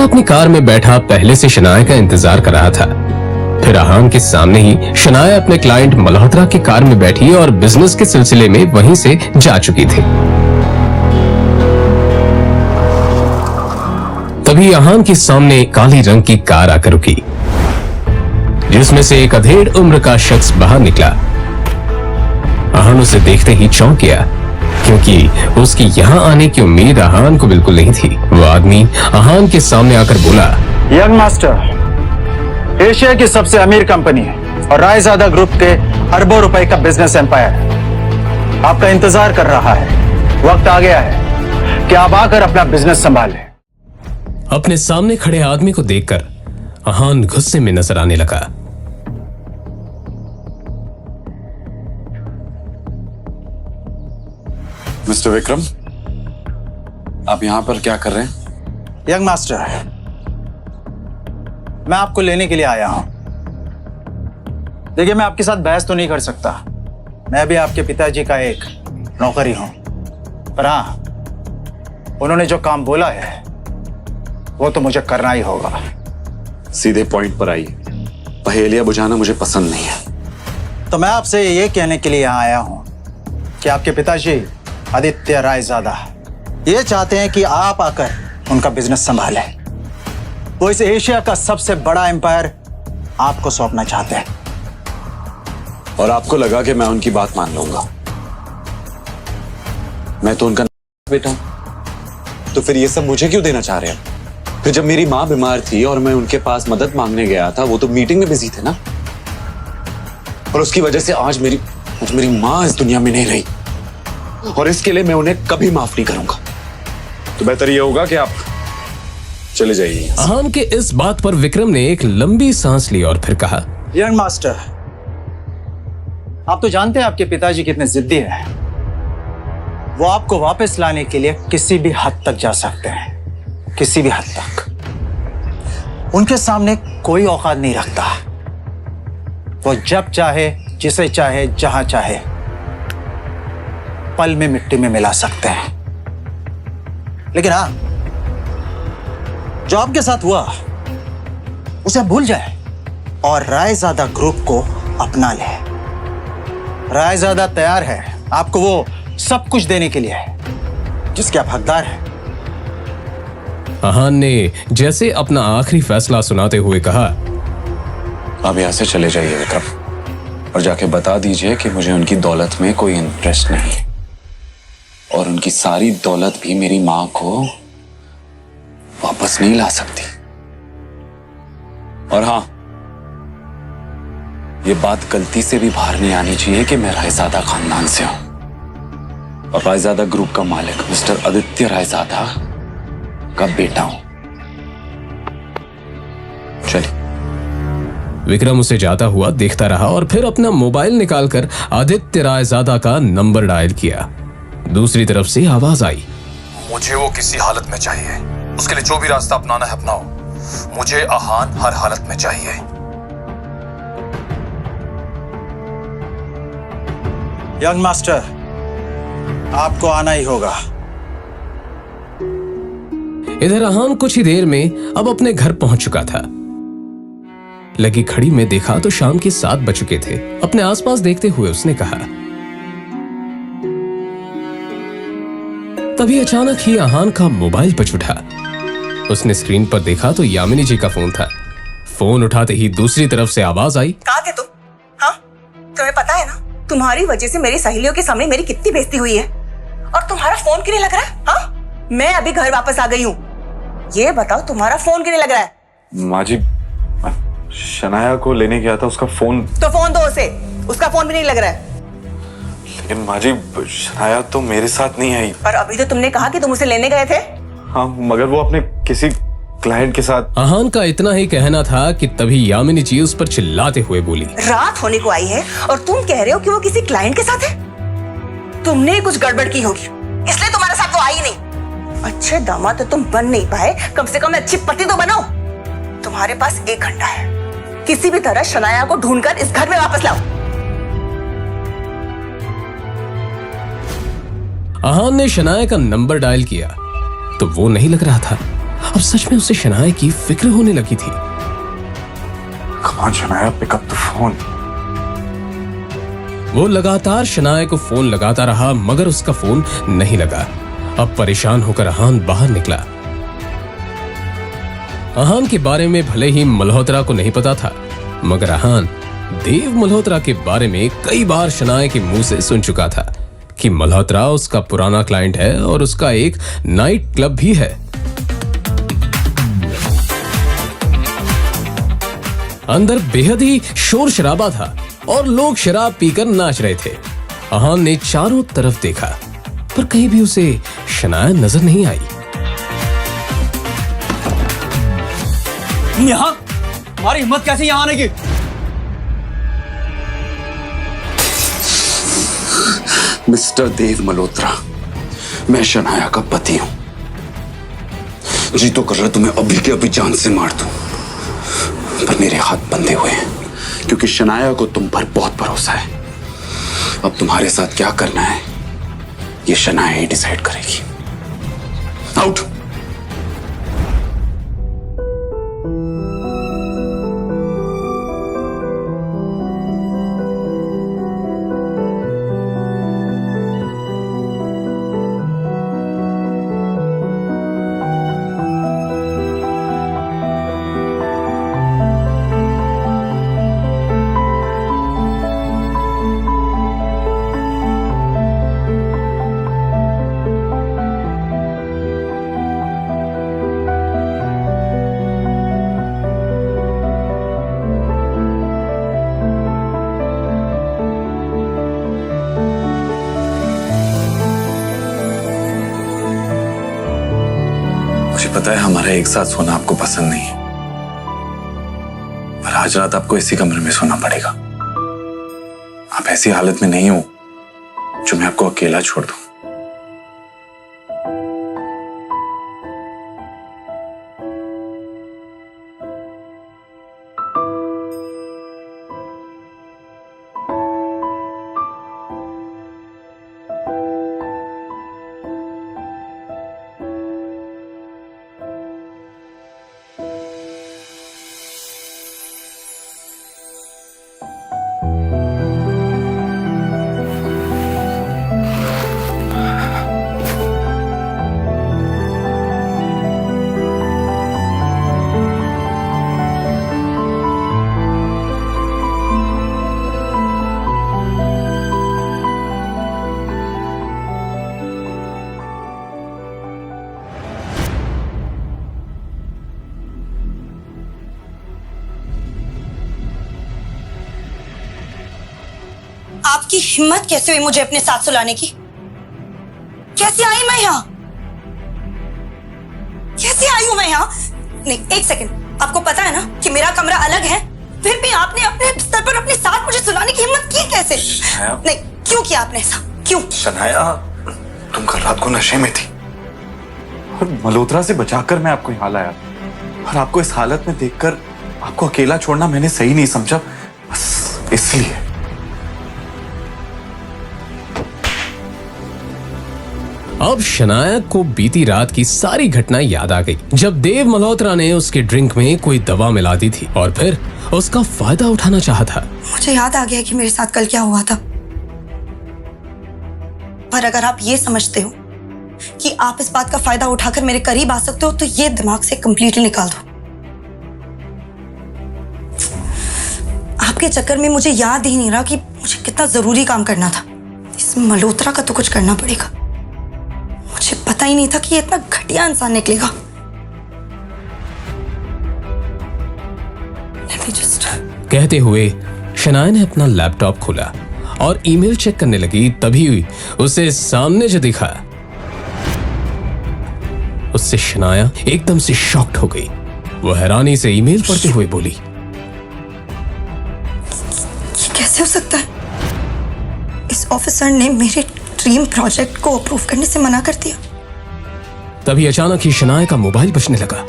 अपनी कार में बैठा पहले से शनाया का इंतजार कर रहा था। फिर अहान के सामने ही शनाया अपने क्लाइंट मल्होत्रा की कार में बैठी और बिजनेस के सिलसिले में वहीं से जा चुकी थी। तभी अहान के सामने काली रंग की कार आकर रुकी, जिसमें से एक अधेड़ उम्र का शख्स बाहर निकला। अहान उसे देखते ही चौंक गया, क्योंकि उसकी यहाँ आने की उम्मीद अहान को बिल्कुल नहीं थी। वो आदमी अहान के सामने आकर बोला, यंग मास्टर, एशिया की सबसे अमीर कंपनी है और रायजादा ग्रुप के अरबों रुपए का बिजनेस एम्पायर आपका इंतजार कर रहा है। वक्त आ गया है कि आप आकर अपना बिजनेस संभालें। अपने सामने खड़े आदमी को देखकर अहान गुस्से में नजर आने लगा। मिस्टर विक्रम, आप यहां पर क्या कर रहे हैं? यंग मास्टर, मैं आपको लेने के लिए आया हूं। देखिए, मैं आपके साथ बहस तो नहीं कर सकता, मैं भी आपके पिताजी का एक नौकर ही हूं, पर हां, उन्होंने जो काम बोला है वो तो मुझे करना ही होगा। सीधे पॉइंट पर आइए, पहेलियां बुझाना मुझे पसंद नहीं है। तो मैं आपसे ये कहने के लिए यहाँ आया हूँ कि आपके पिताजी आदित्य रायजादा ये चाहते हैं कि आप आकर उनका बिजनेस संभालें। वो इस एशिया का सबसे बड़ा एम्पायर आपको सौंपना चाहते हैं। और आपको लगा कि मैं उनकी बात मान लूंगा? मैं तो उनका बेटा हूं, तो फिर ये सब मुझे क्यों देना चाह रहे हैं? फिर जब मेरी माँ बीमार थी और मैं उनके पास मदद मांगने गया था, वो तो मीटिंग में बिजी थे ना, और उसकी वजह से आज मेरी माँ इस दुनिया में नहीं रही, और इसके लिए मैं उन्हें कभी माफ नहीं करूंगा। तो बेहतर ये होगा कि आप चले जाइए। अहान के इस बात पर विक्रम ने एक लंबी सांस ली और फिर कहा, यंग मास्टर, आप तो जानते हैं आपके पिताजी कितने जिद्दी हैं। वो आपको वापस लाने के लिए किसी भी हद तक जा सकते हैं, किसी भी हद तक। उनके सामने कोई औकात नहीं रखता। वो जब चाहे, जिसे चाहे, जहां चाहे पल में मिट्टी में मिला सकते हैं। लेकिन हाँ, जो आपके साथ हुआ उसे भूल जाए और रायजादा ग्रुप को अपना ले। रायजादा तैयार है आपको वो सब कुछ देने के लिए जिसके आप हकदार हैं। अहान ने जैसे अपना आखिरी फैसला सुनाते हुए कहा, आप यहां से चले जाइए विक्रम, और जाके बता दीजिए कि मुझे उनकी दौलत में कोई इंटरेस्ट नहीं, और उनकी सारी दौलत भी मेरी मां को वापस नहीं ला सकती। और हां, ये बात गलती से भी बाहर नहीं आनी चाहिए कि मैं रायजादा खानदान से हूं, और रायजादा ग्रुप का मालिक मिस्टर आदित्य रायजादा का बेटा हूं। चलिए। विक्रम उसे जाता हुआ देखता रहा और फिर अपना मोबाइल निकालकर आदित्य रायजादा का नंबर डायल किया। दूसरी तरफ से आवाज आई, मुझे वो किसी हालत में चाहिए, उसके लिए जो भी रास्ता अपनाना है अपनाओ, मुझे अहान हर हालत में चाहिए। यंग मास्टर, आपको आना ही होगा। इधर अहान कुछ ही देर में अब अपने घर पहुंच चुका था। लगी घड़ी में देखा तो शाम के 7 बज चुके थे। अपने आसपास देखते हुए उसने कहा, तभी अचानक ही अहान का मोबाइल बज उठा। उसने स्क्रीन पर देखा तो यामिनी जी का फोन था। फोन उठाते ही दूसरी तरफ से आवाज आई, कहाँ थे तुम? हाँ, तुम्हें पता है ना, तुम्हारी वजह से मेरी सहेलियों के सामने मेरी कितनी बेइज्जती हुई है, और तुम्हारा फोन क्यों नहीं लग रहा है? हाँ, मैं अभी घर वापस आ गई हूँ, ये बताओ तुम्हारा फोन क्यों नहीं लग रहा है? माँ जी, शनाया को लेने गया था, उसका फोन। तो फोन दो उसे, उसका फोन भी नहीं लग रहा है। लेकिन माँ जी, शनाया तो मेरे साथ नहीं आई। पर अभी तो तुमने कहा कि तुम उसे लेने गए थे। हाँ, मगर वो अपने किसी क्लाइंट के साथ। अहान का इतना ही कहना था कि तभी यामिनी जी उस पर चिल्लाते हुए बोली, रात होने को आई है और तुम कह रहे हो कि वो किसी क्लाइंट के साथ है। तुमने कुछ गड़बड़ की होगी, इसलिए तुम्हारे साथ वो आई नहीं। अच्छे दामाद तो तुम बन नहीं पाए, कम से कम अच्छी पति तो बनो। तुम्हारे पास 1 घंटा है, किसी भी तरह शनाया को ढूंढकर इस घर में वापस लाओ। अहान ने शनाया का नंबर डायल किया तो वो नहीं लग रहा था। अब सच में उसे शनाया की फिक्र होने लगी थी। Come on, Shanaya, pick up the phone. वो लगातार शनाया को फोन लगाता रहा मगर उसका फोन नहीं लगा। अब परेशान होकर अहान बाहर निकला। अहान के बारे में भले ही मल्होत्रा को नहीं पता था मगर अहान देव मल्होत्रा के बारे में कई बार शनाया के मुंह से सुन चुका था कि मल्होत्रा उसका पुराना क्लाइंट है और उसका एक नाइट क्लब भी है। अंदर बेहद ही शोर शराबा था और लोग शराब पीकर नाच रहे थे। अहान ने चारों तरफ देखा पर कहीं भी उसे शनाया नजर नहीं आई। यहाँ हमारी हिम्मत कैसे यहाँ आने की? मिस्टर देव मल्होत्रा, मैं शनाया का पति हूं। जी तो कर रहा तुम्हें अभी के अभी जान से मार दूं, पर मेरे हाथ बंधे हुए हैं क्योंकि शनाया को तुम पर बहुत भरोसा है। अब तुम्हारे साथ क्या करना है ये शनाया ही डिसाइड करेगी। आउट। मुझे पता है हमारा एक साथ सोना आपको पसंद नहीं है, पर आज रात आपको इसी कमरे में सोना पड़ेगा। आप ऐसी हालत में नहीं हो जो मैं आपको अकेला छोड़ दूं। आपकी हिम्मत कैसे हुई मुझे अपने साथ सुलाने की? कैसे आई मैं यहाँ? कैसे आई हूं मैं यहाँ? नहीं, एक सेकंड। आपको पता है ना कि मेरा कमरा अलग है, फिर भी आपने अपने बिस्तर पर अपने साथ मुझे सुलाने की हिम्मत की कैसे? नहीं, क्यों किया आपने ऐसा? क्यों? शनाया, तुम कल रात को नशे में थी और मल्होत्रा से बचाकर मैं आपको यहाँ लाया, और आपको इस हालत में देखकर आपको अकेला छोड़ना मैंने सही नहीं समझा, बस इसलिए। अब शनाया को बीती रात की सारी घटना याद आ गई जब देव मल्होत्रा ने उसके ड्रिंक में कोई दवा मिला दी थी और फिर उसका फायदा उठाना चाहा था। मुझे याद आ गया कि मेरे साथ कल क्या हुआ था। पर अगर आप ये समझते हो कि आप इस बात का फायदा उठाकर मेरे करीब आ सकते हो तो ये दिमाग से कंप्लीटली निकाल दो। आपके चक्कर में मुझे याद ही नहीं रहा कि मुझे कितना जरूरी काम करना था। इस मल्होत्रा का तो कुछ करना पड़ेगा। मुझे पता ही नहीं था कि ये इतना घटिया इंसान निकलेगा। कहते हुए शनाया ने अपना लैपटॉप खोला और ईमेल चेक करने लगी। तभी उसे सामने जो दिखा उससे शनाया एकदम से शॉक्ड हो गई। वो हैरानी से ईमेल पढ़ते हुए बोली, ये कैसे हो सकता है? इस ऑफिसर ने मेरे ड्रीम प्रोजेक्ट को अप्रूव करने से मना कर दिया। तभी अचानक ही शनाया का मोबाइल बजने लगा।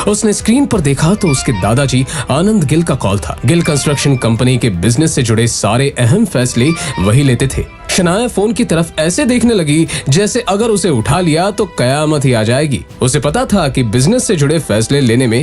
उसने स्क्रीन पर देखा तो उसके दादाजी आनंद गिल का कॉल था। गिल कंस्ट्रक्शन कंपनी के बिजनेस से जुड़े सारे अहम फैसले वही लेते थे। शनाया फोन की तरफ ऐसे देखने लगी जैसे अगर उसे उठा लिया तो कयामत ही आ जाएगी। उसे पता था कि बिजनेस से जुड़े फैसले लेने में